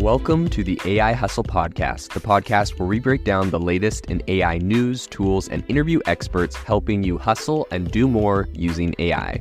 Welcome to the AI Hustle Podcast, the podcast where we break down the latest in AI news, tools, and interview experts helping you hustle and do more using AI.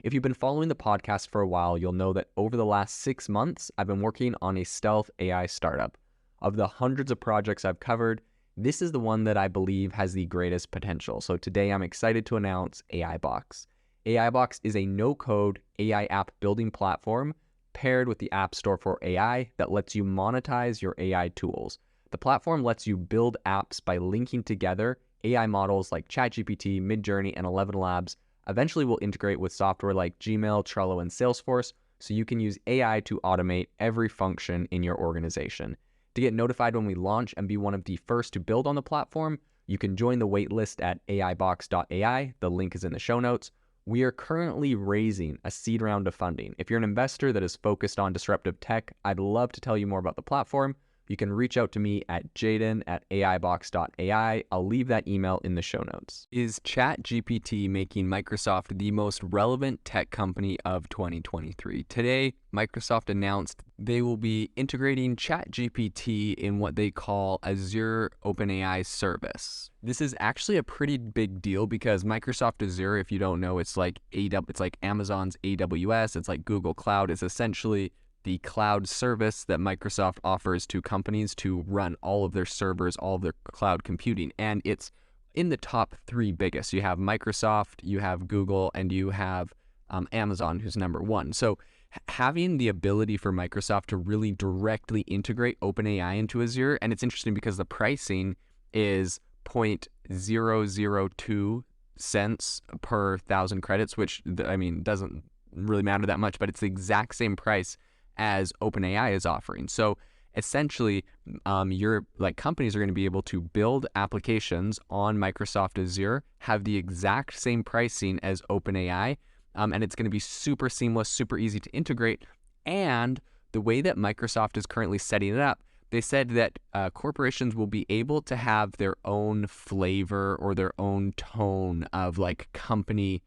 If you've been following the podcast for a while, you'll know that over the last 6 months, I've been working on a stealth AI startup. Of the hundreds of projects I've covered, this is the one that I believe has the greatest potential. So today I'm excited to announce AI Box. AI Box is a no-code AI app building platform paired with the App Store for AI that lets you monetize your AI tools. The platform lets you build apps by linking together AI models like ChatGPT, Midjourney, and 11 Labs. Eventually will integrate with software like Gmail, Trello, and Salesforce, so you can use AI to automate every function in your organization. To get notified when we launch and be one of the first to build on the platform, you can join the waitlist at aibox.ai. The link is in the show notes. We are currently raising a seed round of funding. If you're an investor that is focused on disruptive tech, I'd love to tell you more about the platform. You can reach out to me at jaden@aibox.ai. I'll leave that email in the show notes. Is ChatGPT making Microsoft the most relevant tech company of 2023? Today, Microsoft announced they will be integrating ChatGPT in what they call Azure OpenAI service. This is actually a pretty big deal because Microsoft Azure, if you don't know, it's like Amazon's AWS, it's like Google Cloud. It's essentially the cloud service that Microsoft offers to companies to run all of their servers, all of their cloud computing. And it's in the top 3 biggest. You have Microsoft, you have Google, and you have Amazon, who's number 1. So having the ability for Microsoft to really directly integrate OpenAI into Azure, and it's interesting because the pricing is 0.002 cents per 1,000 credits, which, I mean, doesn't really matter that much, but it's the exact same price as OpenAI is offering. So essentially, your companies are going to be able to build applications on Microsoft Azure, have the exact same pricing as OpenAI, and it's going to be super seamless, super easy to integrate. And the way that Microsoft is currently setting it up, they said that corporations will be able to have their own flavor or their own tone of company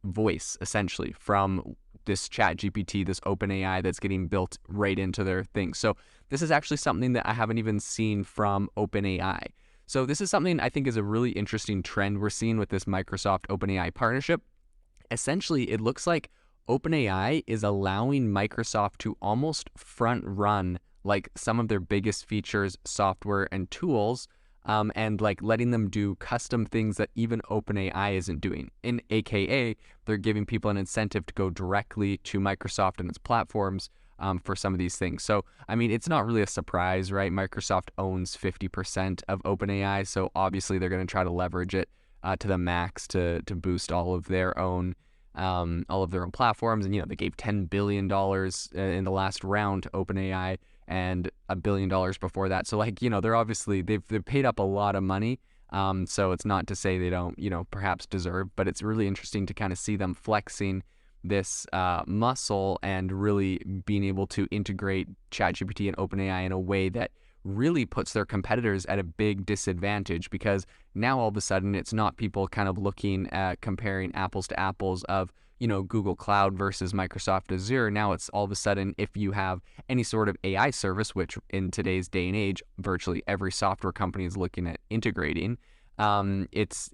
voice, essentially, from this ChatGPT, this OpenAI that's getting built right into their thing. So this is actually something that I haven't even seen from OpenAI. So this is something I think is a really interesting trend we're seeing with this Microsoft OpenAI partnership. Essentially, it looks like OpenAI is allowing Microsoft to almost front run some of their biggest features, software, and tools, and letting them do custom things that even OpenAI isn't doing. In AKA, they're giving people an incentive to go directly to Microsoft and its platforms for some of these things. So, I mean, it's not really a surprise, right? Microsoft owns 50% of OpenAI, so obviously they're going to try to leverage it to the max to boost all of their own platforms. And they gave $10 billion in the last round to OpenAI, and $1 billion before that. So they're obviously, they've paid up a lot of money. So it's not to say they don't, perhaps deserve, but it's really interesting to kind of see them flexing this muscle and really being able to integrate ChatGPT and OpenAI in a way that really puts their competitors at a big disadvantage, because now all of a sudden it's not people kind of looking at comparing apples to apples of Google Cloud versus Microsoft Azure. Now it's all of a sudden, if you have any sort of AI service, which in today's day and age, virtually every software company is looking at integrating, it's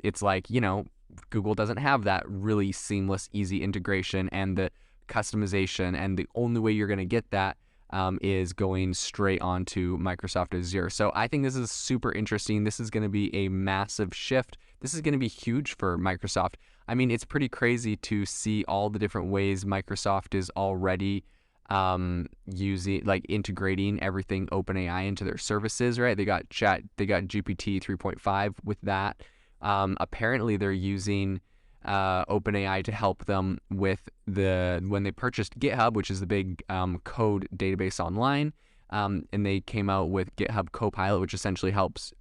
Google doesn't have that really seamless, easy integration and the customization, and the only way you're going to get that is going straight onto Microsoft Azure. So I think this is super interesting. This is going to be a massive shift. This is going to be huge for Microsoft. I mean, it's pretty crazy to see all the different ways Microsoft is already integrating everything OpenAI into their services, right? They got GPT 3.5 with that. Apparently they're using OpenAI to help them with when they purchased GitHub, which is the big code database online, and they came out with GitHub Copilot, which essentially helps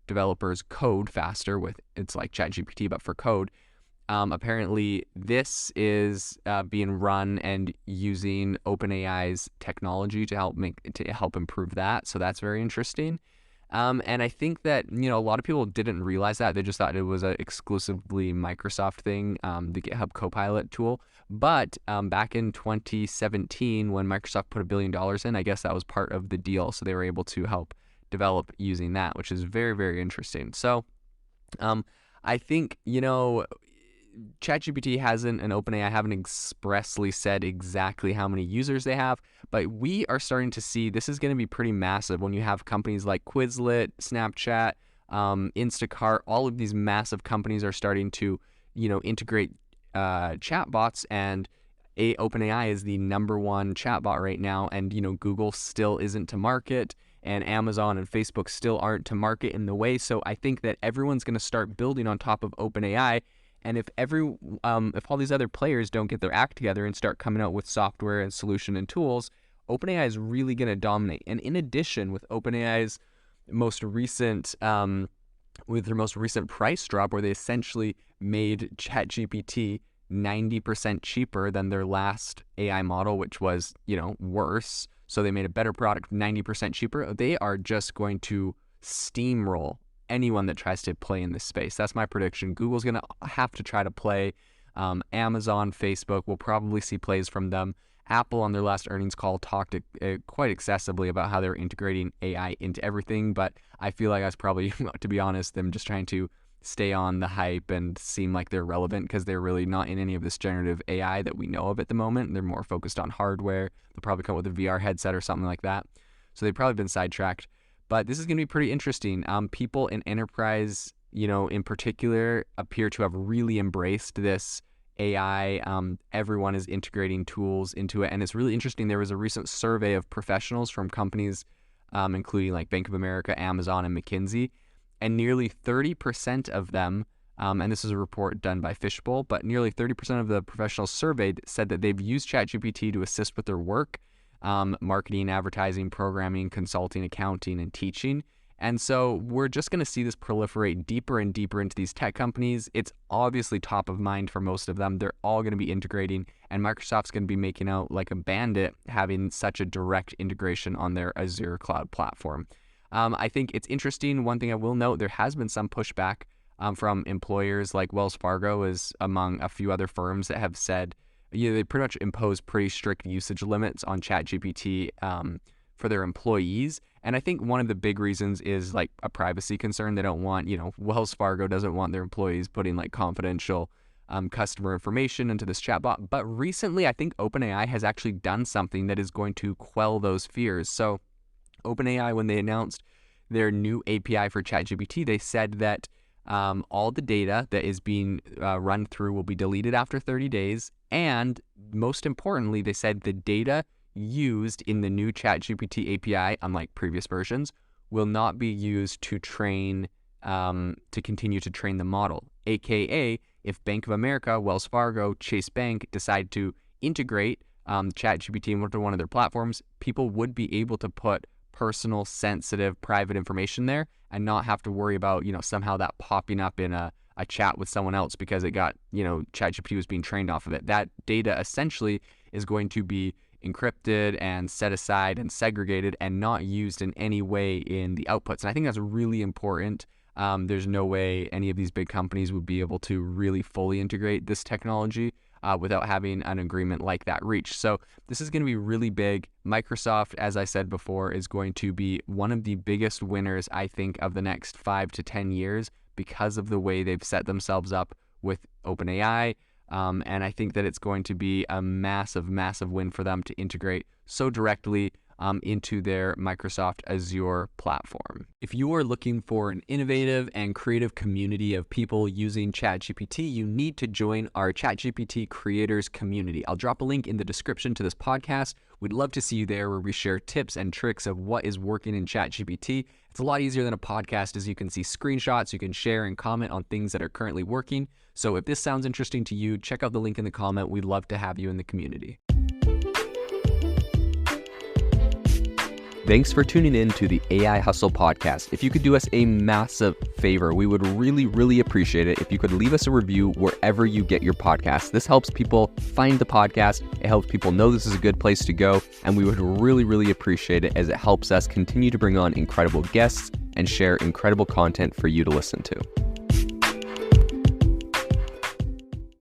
developers code faster with, it's like ChatGPT but for code. Apparently this is being run and using OpenAI's technology to help improve that. So that's very interesting. And I think that, a lot of people didn't realize that. They just thought it was an exclusively Microsoft thing, the GitHub Copilot tool. But back in 2017, when Microsoft put $1 billion in, I guess that was part of the deal. So they were able to help develop using that, which is very, very interesting. So I think, ChatGPT hasn't and OpenAI haven't expressly said exactly how many users they have, but we are starting to see this is going to be pretty massive when you have companies like Quizlet, Snapchat, Instacart. All of these massive companies are starting to, integrate chatbots, and OpenAI is the number one chatbot right now, and Google still isn't to market, and Amazon and Facebook still aren't to market in the way. So I think that everyone's going to start building on top of OpenAI. And if all these other players don't get their act together and start coming out with software and solution and tools, OpenAI is really going to dominate. And in addition, with OpenAI's most recent price drop, where they essentially made ChatGPT 90% cheaper than their last AI model, which was, worse. So they made a better product 90% cheaper. They are just going to steamroll anyone that tries to play in this space. That's my prediction. Google's going to have to try to play. Amazon, Facebook, will probably see plays from them. Apple, on their last earnings call, talked quite excessively about how they're integrating AI into everything, but I feel like that's probably, to be honest, them just trying to stay on the hype and seem like they're relevant, because they're really not in any of this generative AI that we know of at the moment. They're more focused on hardware. They'll probably come with a VR headset or something like that. So they've probably been sidetracked. But this is going to be pretty interesting. People in enterprise, in particular, appear to have really embraced this AI. Everyone is integrating tools into it. And it's really interesting. There was a recent survey of professionals from companies, including like Bank of America, Amazon, and McKinsey. And nearly 30% of them, and this is a report done by Fishbowl, but nearly 30% of the professionals surveyed said that they've used ChatGPT to assist with their work. Marketing, advertising, programming, consulting, accounting, and teaching. And so we're just going to see this proliferate deeper and deeper into these tech companies. It's obviously top of mind for most of them. They're all going to be integrating, and Microsoft's going to be making out like a bandit having such a direct integration on their Azure cloud platform. I think it's interesting. One thing I will note, there has been some pushback from employers, like Wells Fargo is among a few other firms that have said, they pretty much impose pretty strict usage limits on ChatGPT for their employees. And I think one of the big reasons is like a privacy concern. They don't want, Wells Fargo doesn't want their employees putting like confidential customer information into this chatbot. But recently, I think OpenAI has actually done something that is going to quell those fears. So OpenAI, when they announced their new API for ChatGPT, they said that all the data that is being run through will be deleted after 30 days. And most importantly, they said the data used in the new ChatGPT API, unlike previous versions, will not be used to continue to train the model. AKA, if Bank of America, Wells Fargo, Chase Bank decide to integrate ChatGPT into one of their platforms, people would be able to put personal, sensitive, private information there and not have to worry about, somehow that popping up in a chat with someone else because it got, ChatGPT was being trained off of it. That data essentially is going to be encrypted and set aside and segregated and not used in any way in the outputs. And I think that's really important. There's no way any of these big companies would be able to really fully integrate this technology without having an agreement like that reached. So this is going to be really big. Microsoft, as I said before, is going to be one of the biggest winners, I think, of the next 5 to 10 years because of the way they've set themselves up with OpenAI. And I think that it's going to be a massive, massive win for them to integrate so directly into their Microsoft Azure platform. If you are looking for an innovative and creative community of people using ChatGPT, you need to join our ChatGPT creators community. I'll drop a link in the description to this podcast. We'd love to see you there, where we share tips and tricks of what is working in ChatGPT. It's a lot easier than a podcast, as you can see screenshots, you can share and comment on things that are currently working. So if this sounds interesting to you, check out the link in the comment. We'd love to have you in the community. Thanks for tuning in to the AI Hustle podcast. If you could do us a massive favor, we would really, really appreciate it if you could leave us a review wherever you get your podcasts. This helps people find the podcast. It helps people know this is a good place to go. And we would really, really appreciate it, as it helps us continue to bring on incredible guests and share incredible content for you to listen to.